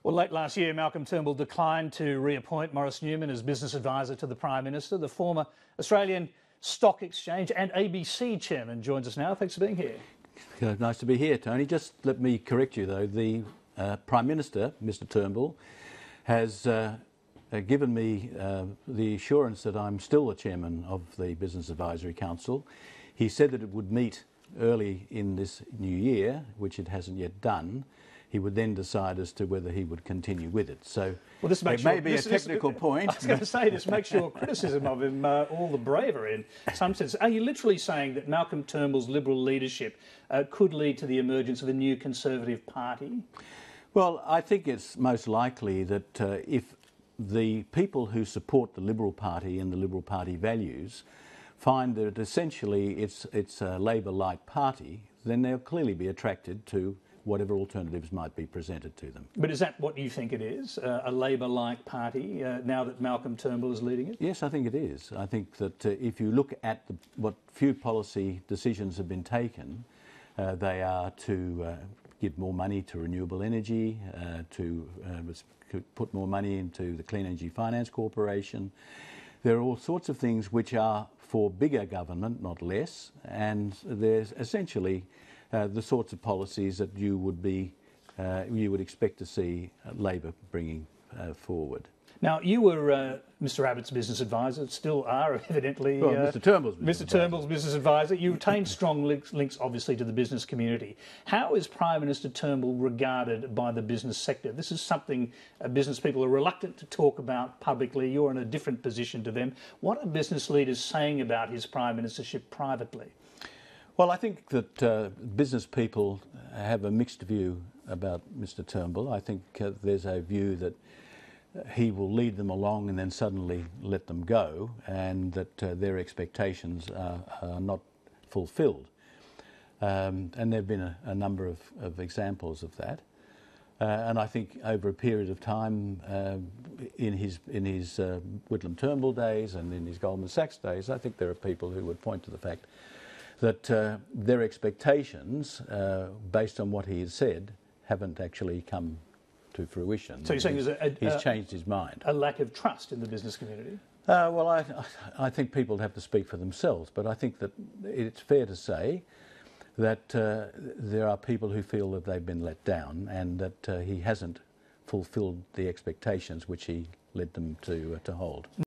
Well, late last year, Malcolm Turnbull declined to reappoint Maurice Newman as business advisor to the Prime Minister. The former Australian Stock Exchange and ABC chairman joins us now. Thanks for being here. Nice to be here, Tony. Just let me correct you, though. The Prime Minister, Mr Turnbull, has given me the assurance that I'm still the chairman of the Business Advisory Council. He said that it would meet early in this new year, which it hasn't yet done. He would then decide as to whether he would continue with it. So well, this it may be a technical point. I was going to say, this makes your criticism of him all the braver in some sense. Are you literally saying that Malcolm Turnbull's Liberal leadership could lead to the emergence of a new Conservative party? Well, I think it's most likely that if the people who support the Liberal Party and the Liberal Party values find that essentially it's a Labor-like party, then they'll clearly be attracted to whatever alternatives might be presented to them. But is that what you think it is, a Labor-like party, now that Malcolm Turnbull is leading it? Yes, I think it is. I think that if you look at what few policy decisions have been taken, they are to give more money to renewable energy, to put more money into the Clean Energy Finance Corporation. There are all sorts of things which are for bigger government, not less, and there's essentially the sorts of policies that you would expect to see Labor bringing forward. Now, you were Mr Abbott's business advisor, still are evidently. Well, Mr Turnbull's business advisor. You retain strong links, obviously, to the business community. How is Prime Minister Turnbull regarded by the business sector? This is something business people are reluctant to talk about publicly. You're in a different position to them. What are business leaders saying about his prime ministership privately? Well, I think that business people have a mixed view about Mr Turnbull. I think there's a view that he will lead them along and then suddenly let them go, and that their expectations are not fulfilled. And there have been a number of examples of that. And I think over a period of time, in his Whitlam Turnbull days and in his Goldman Sachs days, I think there are people who would point to the fact that their expectations, based on what he has said, haven't actually come to fruition. So you're saying he's changed his mind. A lack of trust in the business community? Well, I think people have to speak for themselves, but I think that it's fair to say that there are people who feel that they've been let down and that he hasn't fulfilled the expectations which he led them to hold.